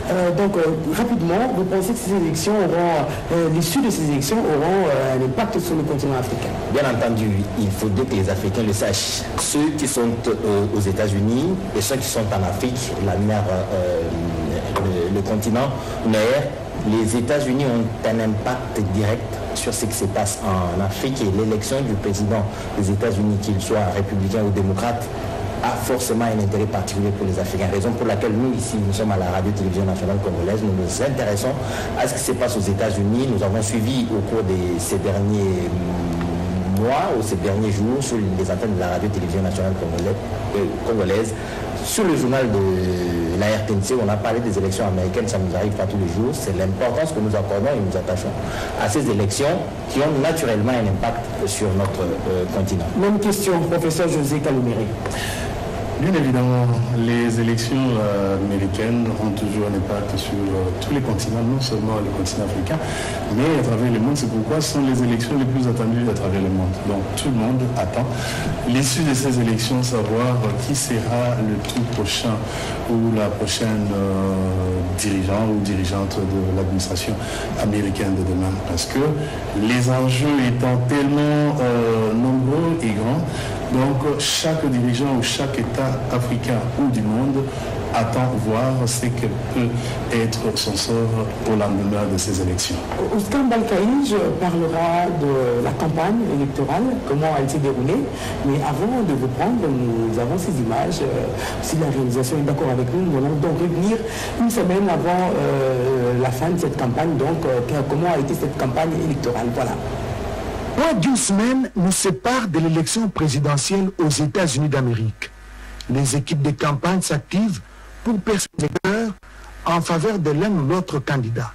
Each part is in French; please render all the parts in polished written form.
Rapidement, vous pensez que ces élections auront, l'issue de ces élections auront un impact sur le continent africain? Bien entendu, il faudrait que les Africains le sachent. Ceux qui sont aux États-Unis et ceux qui sont en Afrique, la mer, le continent mère, les États-Unis ont un impact direct sur ce qui se passe en Afrique, et l'élection du président des États-Unis, qu'il soit républicain ou démocrate, a forcément un intérêt particulier pour les Africains. Raison pour laquelle nous, ici, nous sommes à la radio-télévision nationale congolaise, nous nous intéressons à ce qui se passe aux États-Unis. Nous avons suivi au cours de ces derniers mois ou ces derniers jours sur les antennes de la radio-télévision nationale congolaise. Sur le journal de la RTNC, on a parlé des élections américaines, ça nous arrive pas tous les jours. C'est l'importance que nous accordons et nous attachons à ces élections qui ont naturellement un impact sur notre continent. Même question, professeur José Kaluméré. Bien évidemment, les élections américaines ont toujours un impact sur tous les continents, non seulement le continent africain, mais à travers le monde. C'est pourquoi ce sont les élections les plus attendues à travers le monde. Donc tout le monde attend l'issue de ces élections, savoir qui sera le tout prochain ou la prochaine dirigeant ou dirigeante de l'administration américaine de demain. Parce que les enjeux étant tellement nombreux et grands, donc chaque dirigeant ou chaque État africain ou du monde attend voir ce que peut être son sort au lendemain de ces élections. Ouskan Balkaïj parlera de la campagne électorale, comment elle s'est déroulée. Mais avant de vous prendre, nous avons ces images. Si la réalisation est d'accord avec nous, nous allons donc revenir une semaine avant la fin de cette campagne. Donc, comment a été cette campagne électorale? Voilà. Moins d'une semaine nous sépare de l'élection présidentielle aux États-Unis d'Amérique. Les équipes de campagne s'activent pour persuader en faveur de l'un ou l'autre candidat.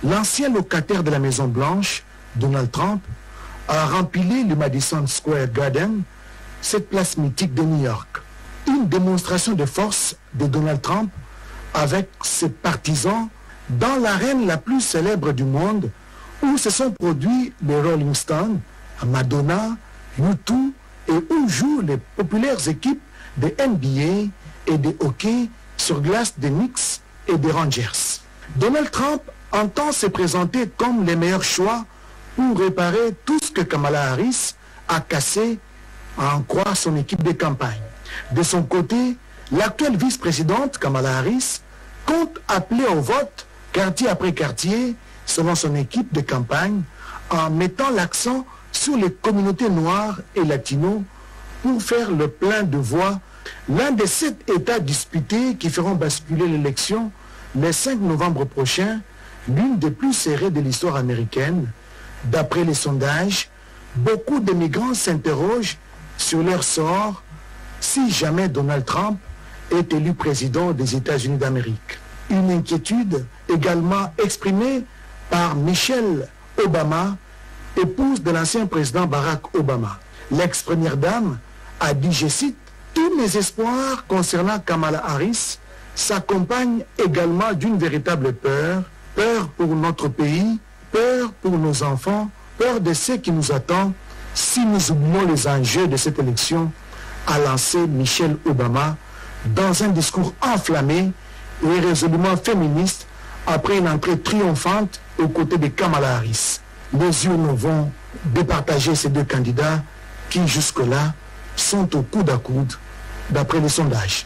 L'ancien locataire de la Maison-Blanche, Donald Trump, a rempli le Madison Square Garden, cette place mythique de New York. Une démonstration de force de Donald Trump avec ses partisans dans l'arène la plus célèbre du monde, où se sont produits les Rolling Stones, Madonna, U2, et où jouent les populaires équipes de NBA et de hockey sur glace des Knicks et des Rangers. Donald Trump entend se présenter comme le meilleur choix pour réparer tout ce que Kamala Harris a cassé, à en croire son équipe de campagne. De son côté, l'actuelle vice-présidente Kamala Harris compte appeler au vote quartier après quartier, selon son équipe de campagne, en mettant l'accent sur les communautés noires et latinos pour faire le plein de voix. L'un des 7 États disputés qui feront basculer l'élection le 5 novembre prochain, l'une des plus serrées de l'histoire américaine. D'après les sondages, beaucoup de migrants s'interrogent sur leur sort si jamais Donald Trump est élu président des États-Unis d'Amérique. Une inquiétude également exprimée par Michelle Obama, épouse de l'ancien président Barack Obama. L'ex-première dame a dit, je cite, « Tous mes espoirs concernant Kamala Harris s'accompagnent également d'une véritable peur, peur pour notre pays, peur pour nos enfants, peur de ce qui nous attend si nous oublions les enjeux de cette élection », a lancé Michelle Obama dans un discours enflammé et résolument féministe après une entrée triomphante aux côtés de Kamala Harris. Les urnes vont départager ces deux candidats qui, jusque-là, sont au coude à coude, d'après les sondages.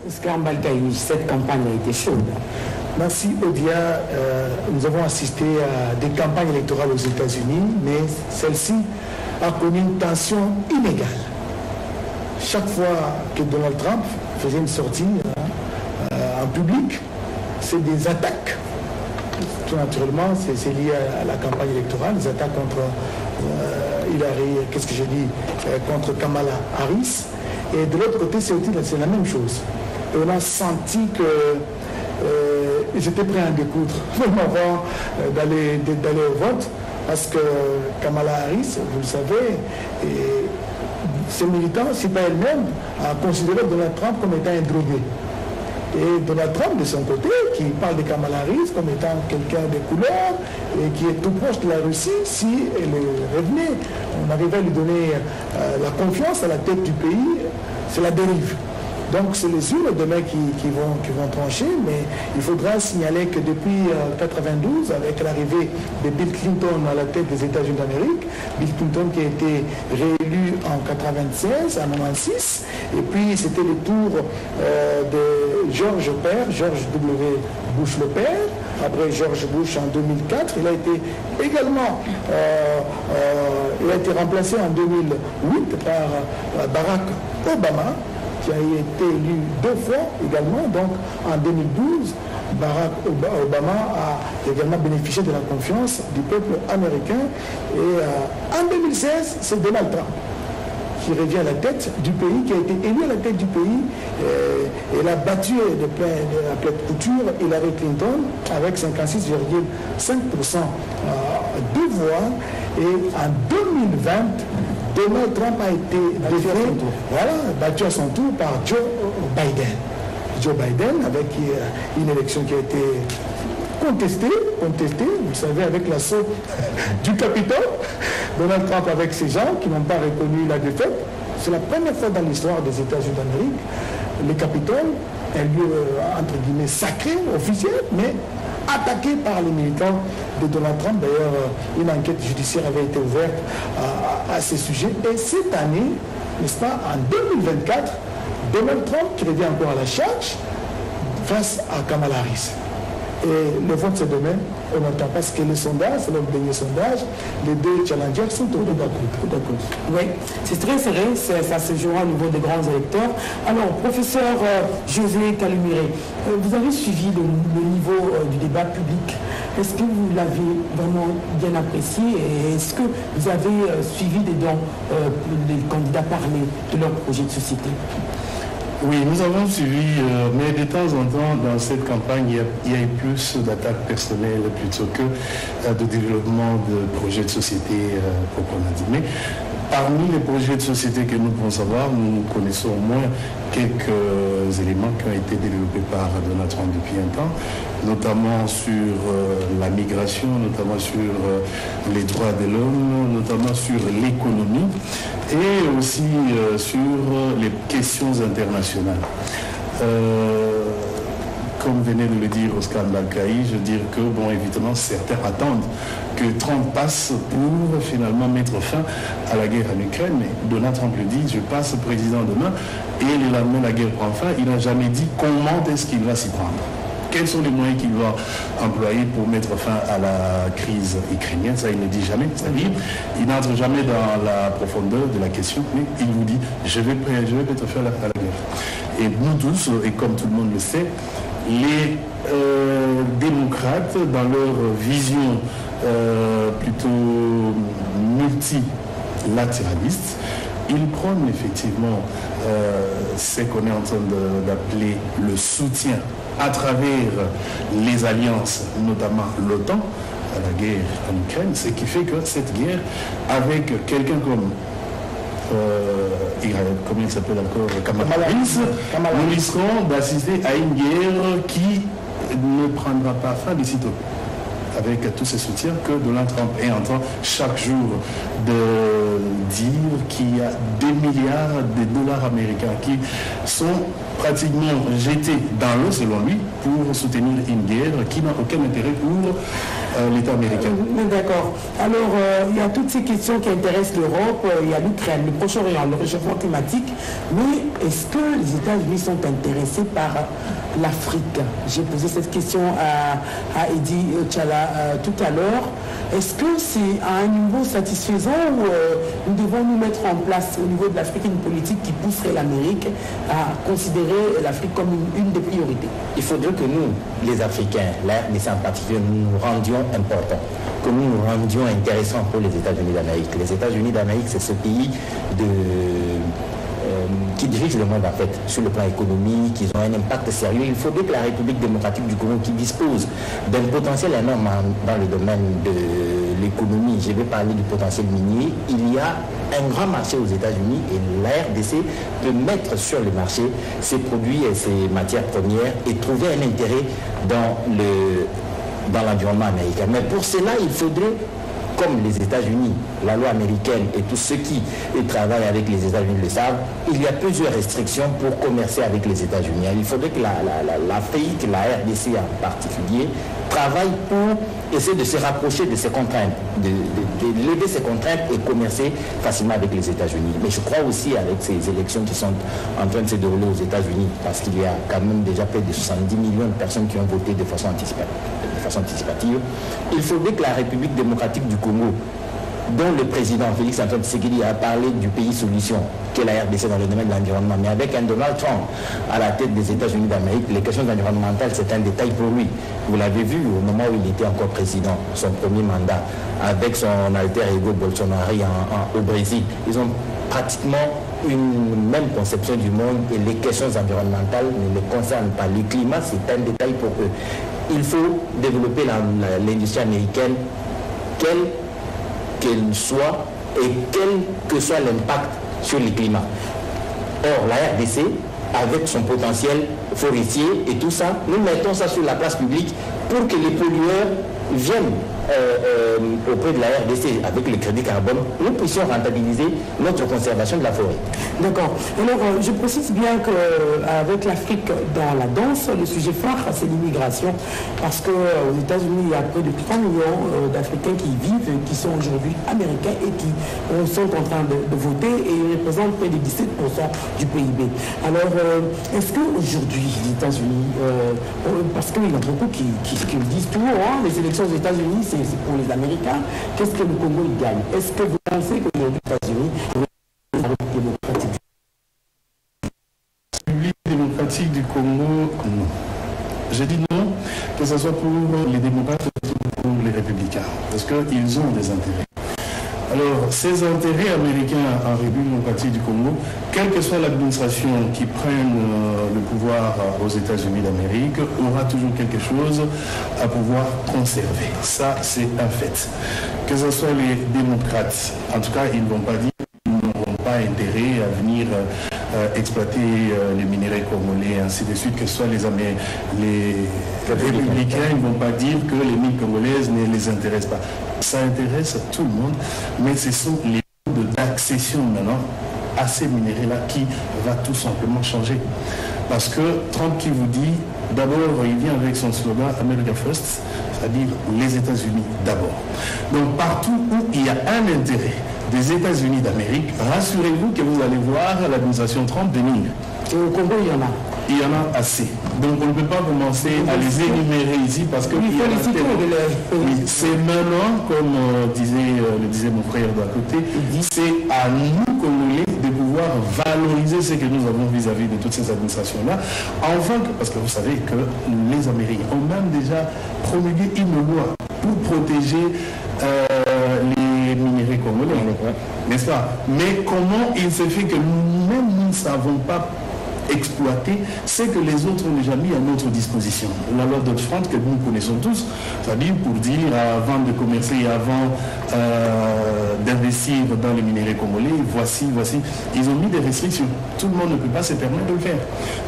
Ouskan Balkaïj, cette campagne a été chaude. Merci Odia. Nous avons assisté à des campagnes électorales aux États-Unis, mais celle-ci a connu une tension inégale. Chaque fois que Donald Trump faisait une sortie en public, c'est des attaques. Tout naturellement, c'est lié à la campagne électorale, des attaques contre Hillary, qu'est-ce que j'ai dit, contre Kamala Harris. Et de l'autre côté, c'est la même chose. Et on a senti que ils étaient prêts à découdre, même avant d'aller au vote, parce que Kamala Harris, vous le savez, et ses militants, si pas elle-même, a considéré Donald Trump comme étant un drogué. Et Donald Trump, de son côté, qui parle de Kamala Harris comme étant quelqu'un de couleur et qui est tout proche de la Russie, si elle revenait, on arrivait à lui donner la confiance à la tête du pays, c'est la dérive. Donc c'est les urnes demain qui vont trancher, mais il faudra signaler que depuis 1992, avec l'arrivée de Bill Clinton à la tête des États-Unis d'Amérique, Bill Clinton qui a été réélu en 1996, en 1996, et puis c'était le tour de George W. Bush le père, après George Bush en 2004, il a été également il a été remplacé en 2008 par Barack Obama, qui a été élu 2 fois également. Donc en 2012, Barack Obama a également bénéficié de la confiance du peuple américain. Et en 2016, c'est Donald Trump qui revient à la tête du pays, qui a été élu à la tête du pays. Il a battu de la pleine couture Hillary Clinton avec 56,5% de voix. Et en 2020, Donald Trump a été battu à son tour par Joe Biden. Joe Biden, avec une élection qui a été contestée, vous savez, avec l'assaut du Capitole. Donald Trump avec ces gens qui n'ont pas reconnu la défaite. C'est la première fois dans l'histoire des États-Unis d'Amérique. Le Capitole, un lieu entre guillemets sacré, officiel, mais attaqué par les militants de Donald Trump. D'ailleurs, une enquête judiciaire avait été ouverte à ce sujet. Et cette année, n'est-ce pas, en 2024, Donald Trump qui revient encore à la charge face à Kamala Harris. Et le vote c'est demain, on n'entend pas ce que les sondages, c'est le dernier sondage, les deux challengers sont au d'accord. Oui, c'est très serré, ça se jouera au niveau des grands électeurs. Alors, professeur José Kalumiré, vous avez suivi le niveau du débat public. Est-ce que vous l'avez vraiment bien apprécié et est-ce que vous avez suivi les candidats parler de leur projet de société? Oui, nous avons suivi, mais de temps en temps, dans cette campagne, il y a eu plus d'attaques personnelles plutôt que de développement de projets de société proprement dit. Mais parmi les projets de société que nous pouvons savoir, nous connaissons au moins quelques éléments qui ont été développés par Donald Trump depuis un temps, notamment sur la migration, notamment sur les droits de l'homme, notamment sur l'économie et aussi sur les questions internationales. Comme venait de le dire Oscar Balkaï, je veux dire que, bon, évidemment, certains attendent que Trump passe pour finalement mettre fin à la guerre en Ukraine. Mais Donald Trump le dit, je passe président demain, et le lendemain, la guerre prend fin. Il n'a jamais dit comment est-ce qu'il va s'y prendre. Quels sont les moyens qu'il va employer pour mettre fin à la crise ukrainienne? Ça, il ne dit jamais. C'est-à-dire, il n'entre jamais dans la profondeur de la question, mais il vous dit, je vais mettre fin à la guerre. Et nous tous, et comme tout le monde le sait, les démocrates, dans leur vision plutôt multilatéraliste, ils prônent effectivement ce qu'on est en train d'appeler le soutien à travers les alliances, notamment l'OTAN, à la guerre en Ukraine, ce qui fait que cette guerre, avec quelqu'un comme comment il s'appelle encore, Kamala Harris, nous risquons d'assister à une guerre qui ne prendra pas fin d'ici tôt, avec tous ces soutiens que Donald Trump est en train chaque jour de dire qu'il y a des milliards de dollars américains qui sont pratiquement jetés dans l'eau, selon lui, pour soutenir une guerre qui n'a aucun intérêt pour l'État américain. D'accord. Alors, il y a toutes ces questions qui intéressent l'Europe, il y a l'Ukraine, le Proche-Orient, le réchauffement climatique, mais est-ce que les États-Unis sont intéressés par l'Afrique? J'ai posé cette question à Eddy Tchala tout à l'heure. Est-ce que c'est à un niveau satisfaisant ou nous devons nous mettre en place au niveau de l'Afrique une politique qui pousserait l'Amérique à considérer l'Afrique comme une des priorités? Il faudrait que nous, les Africains, là, mais en particulier, nous nous rendions importants, que nous nous rendions intéressants pour les États-Unis d'Amérique. Les États-Unis d'Amérique, c'est ce pays qui dirige le monde en fait, sur le plan économique, ils ont un impact sérieux. Il faudrait que la République démocratique du Congo, qui dispose d'un potentiel énorme dans le domaine de l'économie, je vais parler du potentiel minier, il y a un grand marché aux États-Unis et la RDC peut mettre sur le marché ses produits et ses matières premières et trouver un intérêt dans l'environnement américain. Mais pour cela, il faudrait, comme les États-Unis la loi américaine et tous ceux qui travaillent avec les États-Unis le savent, il y a plusieurs restrictions pour commercer avec les États-Unis. Il faudrait que l'Afrique, la RDC en particulier, travaille pour essayer de se rapprocher de ces contraintes, de lever ces contraintes et commercer facilement avec les États-Unis. Mais je crois aussi avec ces élections qui sont en train de se dérouler aux États-Unis, parce qu'il y a quand même déjà près de 70 millions de personnes qui ont voté de façon anticipative, il faudrait que la République démocratique du Congo, dont le président Félix Antoine Tshisekedi a parlé du pays solution, qu'est la RDC dans le domaine de l'environnement, mais avec un Donald Trump à la tête des États-Unis d'Amérique, les questions environnementales, c'est un détail pour lui. Vous l'avez vu au moment où il était encore président, son premier mandat, avec son alter ego Bolsonaro au Brésil. Ils ont pratiquement une même conception du monde et les questions environnementales ne les concernent pas. Le climat, c'est un détail pour eux. Il faut développer l'industrie américaine, qu'elle soit et quel que soit l'impact sur le climat. Or, la RDC, avec son potentiel forestier et tout ça, nous mettons ça sur la place publique pour que les pollueurs viennent auprès de la RDC avec le crédit carbone, nous puissions rentabiliser notre conservation de la forêt. D'accord. Alors, je précise bien qu'avec l'Afrique dans la danse, le sujet phare, c'est l'immigration. Parce qu'aux États-Unis, il y a près de 3 millions d'Africains qui vivent, qui sont aujourd'hui américains et qui sont en train de voter et ils représentent près de 17% du PIB. Alors, est-ce qu'aujourd'hui, les États-Unis, parce qu'il y en a beaucoup qui le disent tout haut, hein, les élections aux États-Unis, c'est pour les Américains, qu'est-ce que le Congo il gagne? Est-ce que vous pensez que les États-Unis démocratique du Congo, non. Je dis non, que ce soit pour les démocrates ou pour les républicains, parce qu'ils ont des intérêts. Alors, ces intérêts américains en République démocratique du Congo, quelle que soit l'administration qui prenne le pouvoir aux États-Unis d'Amérique, aura toujours quelque chose à pouvoir conserver. Ça, c'est un fait. Que ce soit les démocrates, en tout cas, ils ne vont pas dire qu'ils n'auront pas intérêt à venir exploiter les minéraux congolais, ainsi de suite, que ce soit les républicains, ils ne vont pas dire que les mines congolaises ne les intéressent pas. Ça intéresse tout le monde, mais ce sont les modes d'accession maintenant à ces minéraux-là qui va tout simplement changer. Parce que Trump qui vous dit, d'abord, il vient avec son slogan America First, c'est-à-dire les États-Unis d'abord. Donc partout où il y a un intérêt des États-Unis d'Amérique, rassurez-vous que vous allez voir l'administration Trump venir. Et au Congo, il y en a. Il y en a assez. Donc on ne peut pas commencer à les énumérer ici parce que c'est maintenant, comme le disait mon frère d'à côté, c'est à nous Congolais de pouvoir valoriser ce que nous avons vis-à-vis de toutes ces administrations-là. Enfin, parce que vous savez que les Américains ont même déjà promulgué une loi pour protéger les minéraux congolais, n'est-ce pas? Mais comment il se fait que nous-mêmes nous ne savons pas exploiter ce que les autres ont déjà mis à notre disposition. La loi Dodd-Frank que nous connaissons tous, c'est-à-dire pour dire avant de commercer et avant d'investir dans les minéraux congolais, voici, ils ont mis des restrictions. Tout le monde ne peut pas se permettre de le faire.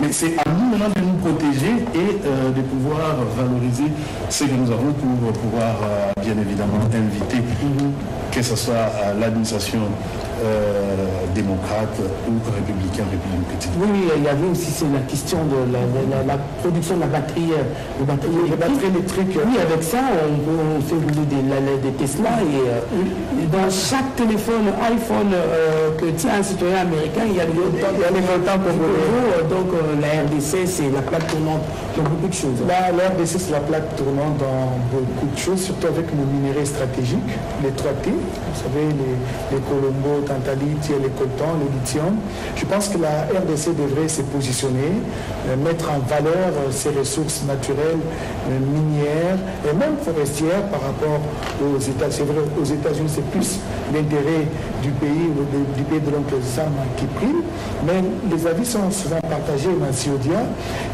Mais c'est à nous maintenant de nous protéger et de pouvoir valoriser ce que nous avons pour pouvoir bien évidemment inviter que ce soit l'administration démocrate ou républicain, républicain. Oui, il y avait aussi la question de la production de la batterie, électrique. Oui, avec ça, on fait rouler des Tesla et dans chaque téléphone iPhone que tient un citoyen américain, il y a des montants pour donc la RDC, c'est la plaque tournante dans beaucoup de choses. La RDC, c'est la plaque tournante dans beaucoup de choses, surtout avec nos minéraux stratégiques, les 3T, vous savez, les Colombo, Tantalite, les coltan, le lithium. Je pense que la RDC devrait se positionner, mettre en valeur ses ressources naturelles, minières et même forestières par rapport aux États. C'est vrai, aux États-Unis, c'est plus l'intérêt du pays ou du pays de l'oncle Sam qui prime, mais les avis sont souvent partagés. Nancy Odia,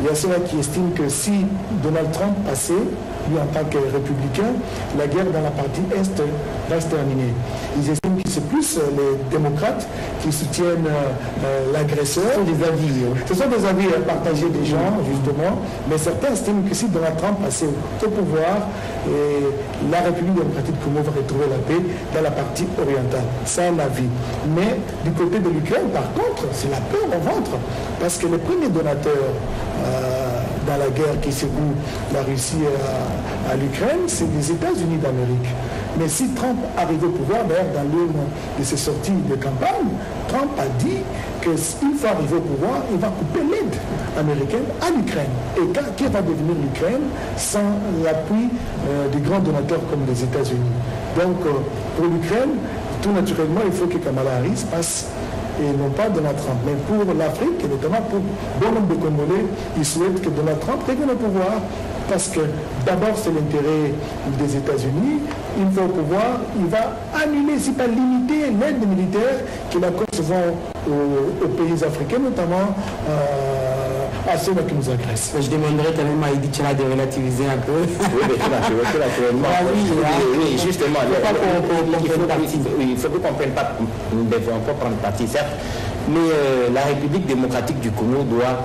il y a ceux qui estiment que si Donald Trump passait, lui en tant que républicain, la guerre dans la partie Est va se terminer. Ils estiment que c'est plus les démocrates qui soutiennent l'agresseur. Ce sont des avis. Ce sont des avis partagés des gens, justement, mais certains estiment que si Donald Trump passe au pouvoir, la République démocratique du Congo va retrouver la paix dans la partie orientale. Ça, la vie. Mais du côté de l'Ukraine, par contre, c'est la peur au ventre, parce que les premiers donateurs dans la guerre qui secoue la Russie à l'Ukraine, c'est les États-Unis d'Amérique. Mais si Trump arrive au pouvoir, d'ailleurs dans l'une de ses sorties de campagne, Trump a dit qu'une fois arrivé au pouvoir, il va couper l'aide américaine à l'Ukraine. Et qui va devenir l'Ukraine sans l'appui des grands donateurs comme les États-Unis? Donc pour l'Ukraine, tout naturellement, il faut que Kamala Harris passe et non pas Donald Trump. Mais pour l'Afrique, et notamment pour bon nombre de Congolais, ils souhaitent que Donald Trump revienne au pouvoir parce que d'abord c'est l'intérêt des États-Unis. Une fois au pouvoir, il va annuler, si pas limiter l'aide militaire qu'il accorde souvent aux pays africains, notamment à ceux qui nous agressent. Je demanderais quand même à Edith Tchala de relativiser un peu. Oui, mais naturellement. Oui, justement. Il faut qu'on prenne pas, nous devons pas prendre parti, certes, mais la République démocratique du Congo doit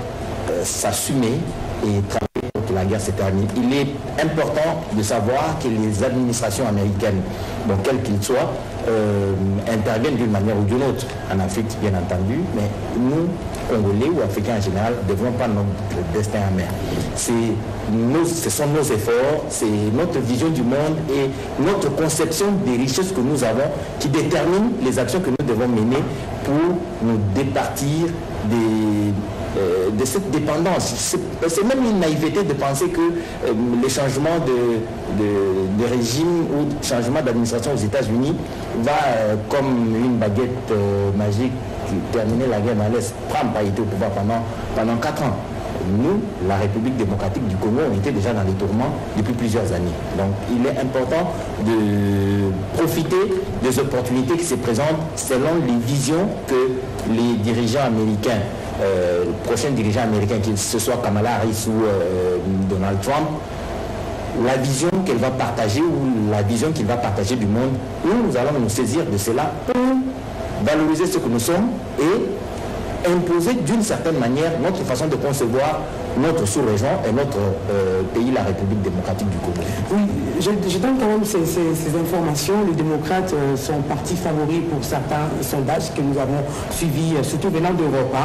s'assumer et travailler pour que la guerre se termine. Il est important de savoir que les administrations américaines, donc quelles qu'ils soient, interviennent d'une manière ou d'une autre. En Afrique, bien entendu, mais nous, Congolais ou Africains en général, ne devons pas notre destin en mer. Ce sont nos efforts, c'est notre vision du monde et notre conception des richesses que nous avons qui déterminent les actions que nous devons mener pour nous départir de cette dépendance. C'est même une naïveté de penser que les changements de régime ou de changement d'administration aux États-Unis va, comme une baguette magique, terminer la guerre dans l'Est. Trump a été au pouvoir pendant 4 ans. Nous, la République démocratique du Congo, on était déjà dans les tourments depuis plusieurs années. Donc il est important de profiter des opportunités qui se présentent selon les visions que les dirigeants américains, prochains dirigeants américains, que ce soit Kamala Harris ou Donald Trump, la vision qu'elle va partager ou la vision qu'il va partager du monde, nous allons nous saisir de cela pour valoriser ce que nous sommes et imposer d'une certaine manière notre façon de concevoir notre sous-région et notre pays, la République démocratique du Congo. Oui, je donne quand même ces informations. Les démocrates sont partis favoris pour certains sondages que nous avons suivis, surtout venant d'Europe.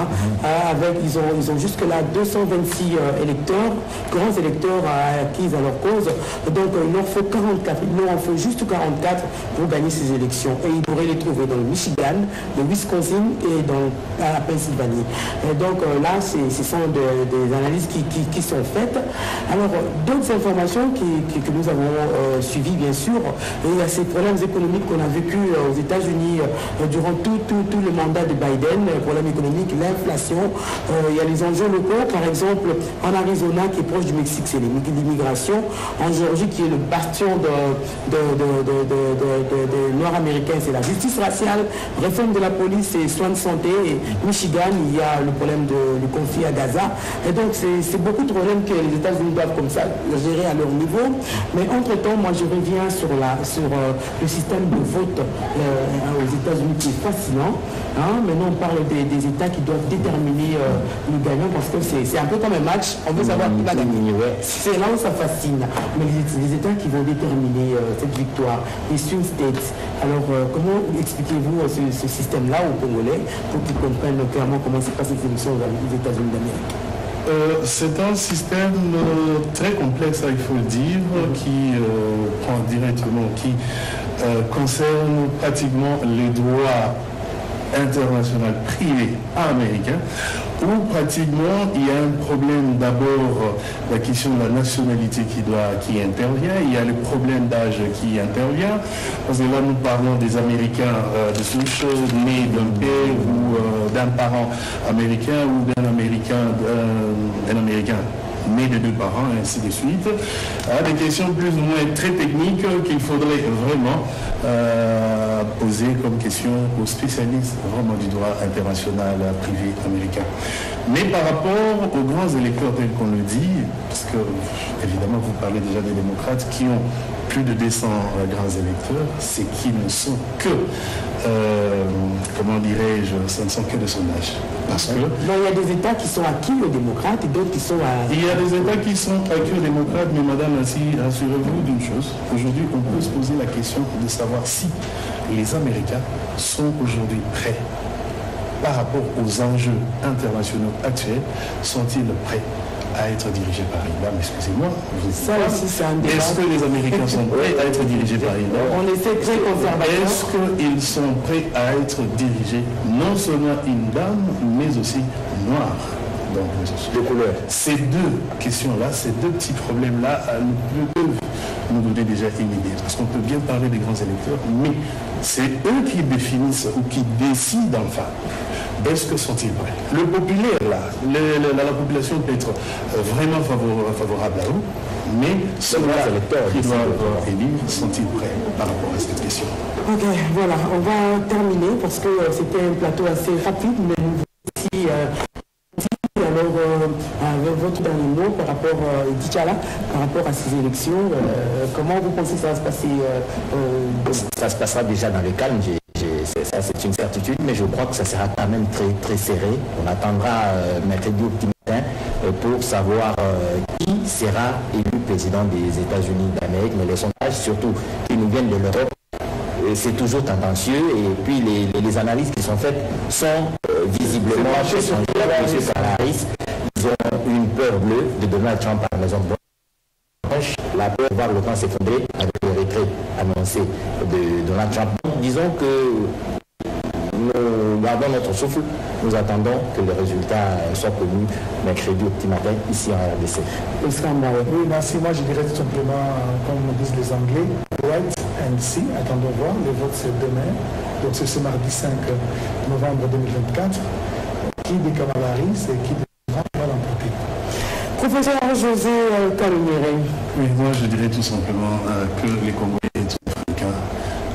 Ils ont jusque-là 226 électeurs, grands électeurs acquis à leur cause. Donc il leur faut 44, il leur en faut juste 44 pour gagner ces élections. Et ils pourraient les trouver dans le Michigan, le Wisconsin et dans la Pennsylvanie. Et donc là, ce sont des analyses qui sont faites. Alors, d'autres informations que nous avons suivies, bien sûr, il y a ces problèmes économiques qu'on a vécu aux États-Unis durant tout le mandat de Biden, les problèmes économiques, l'inflation, il y a les enjeux locaux, par exemple, en Arizona, qui est proche du Mexique, c'est l'immigration, en Géorgie, qui est le bastion des Nord-Américains, c'est la justice raciale, réforme de la police et soins de santé, et Michigan, il y a le problème du conflit à Gaza, et donc c'est beaucoup de problèmes que les États-Unis doivent comme ça gérer à leur niveau. Mais entre-temps, moi je reviens sur le système de vote aux États-Unis qui est fascinant. Maintenant on parle des États qui doivent déterminer le gagnant parce que c'est un peu comme un match. On veut savoir qui va gagner. C'est là où ça fascine. Mais les États qui vont déterminer cette victoire, les swing states. Alors comment expliquez-vous ce système-là aux Congolais pour qu'ils comprennent clairement comment se passent les élections aux États-Unis d'Amérique? C'est un système très complexe, il faut le dire, qui prend directement, qui concerne pratiquement les droits internationaux privés américains, où pratiquement il y a un problème d'abord, la question de la nationalité qui intervient, il y a le problème d'âge qui intervient, parce que là nous parlons des Américains de souche nés d'un père ou d'un parent américain ou d'un Américain né de 2 parents, et ainsi de suite. Des questions plus ou moins très techniques qu'il faudrait vraiment poser comme question aux spécialistes vraiment du droit international privé américain. Mais par rapport aux grands électeurs tels qu'on le dit, parce que évidemment vous parlez déjà des démocrates qui ont plus de 200 grands électeurs, c'est qui ne sont que, comment dirais-je, ce ne sont que des sondages. Parce que il y a des États qui sont acquis aux démocrates et d'autres qui sont à... Il y a des États qui sont acquis aux démocrates, mais madame, ainsi, assurez-vous d'une chose. Aujourd'hui, on peut se poser la question de savoir si les Américains sont aujourd'hui prêts par rapport aux enjeux internationaux actuels, sont-ils prêts à être dirigés par une dame? Excusez-moi. Ça aussi, c'est un débat. Est-ce que les Américains sont prêts à être dirigés par une dame? On essaie très conservateur. Est-ce qu'ils sont prêts à être dirigés non seulement une dame, mais aussi noire? Donc, de couleur. Ces deux questions-là, ces deux petits problèmes-là ne peuvent nous donner déjà une idée. Parce qu'on peut bien parler des grands électeurs, mais c'est eux qui définissent ou qui décident enfin. Est-ce que sont-ils prêts? Le populaire, là, la population peut être vraiment favorable à eux, mais ceux-là qui doivent élire, sont-ils prêts par rapport à cette question? Ok, voilà, on va terminer parce que c'était un plateau assez rapide, mais nous aussi... alors, votre dernier mot par rapport, Dichala, par rapport à ces élections, comment vous pensez que ça va se passer Ça se passera déjà dans le calme, ça c'est une certitude, mais je crois que ça sera quand même très, très serré. On attendra mercredi au petit matin pour savoir qui sera élu président des États-Unis d'Amérique, mais les sondages, surtout qui nous viennent de l'Europe, c'est toujours tendancieux, et puis les analyses qui sont faites sont visiblement chez M. Harris. Ils ont une peur bleue de Donald Trump à la Maison Blanche, la peur de voir le camp s'effondrer avec le retrait annoncé de Donald Trump. Donc, disons que nous gardons notre souffle, nous attendons que les résultats soient connus mercredi au petit matin ici en RDC. Oui, merci. Moi, je dirais tout simplement, comme disent les Anglais, wait and see, attendons voir. Le vote, c'est demain. Donc, c'est ce mardi 5 novembre 2024. Qui dit Kamala Harris et qui dit Trump va l'emporter. Professeur José Kalumere. Oui, moi, je dirais tout simplement que les Congolais et les Africains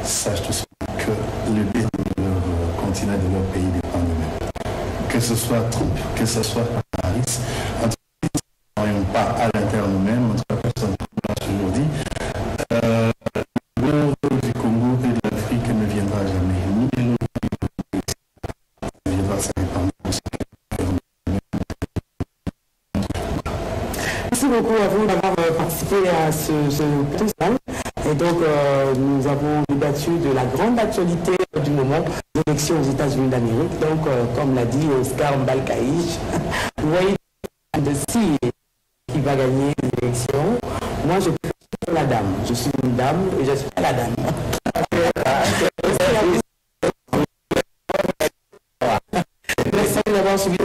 sachent tout simplement que le destin de leur continent, de leur pays dépend d'eux-mêmes. Que ce soit Trump, que ce soit Harris, en tout cas, nous ne serions pas à l'interne nous-mêmes, en tout cas, personne ne l'a toujours dit. Le rôle du Congo et de l'Afrique ne viendra jamais, ni de l'autre ne viendra, ça dépend de ce Merci beaucoup à vous d'avoir participé à ce plateau. Et donc, nous avons débattu de la grande actualité du moment, l'élection aux États-Unis d'Amérique. Donc, comme l'a dit Oscar Mbalkaïch, vous voyez de qui va gagner l'élection. Moi, je préfère la dame. Je suis une dame et je suis pas la dame. Merci d'avoir suivi.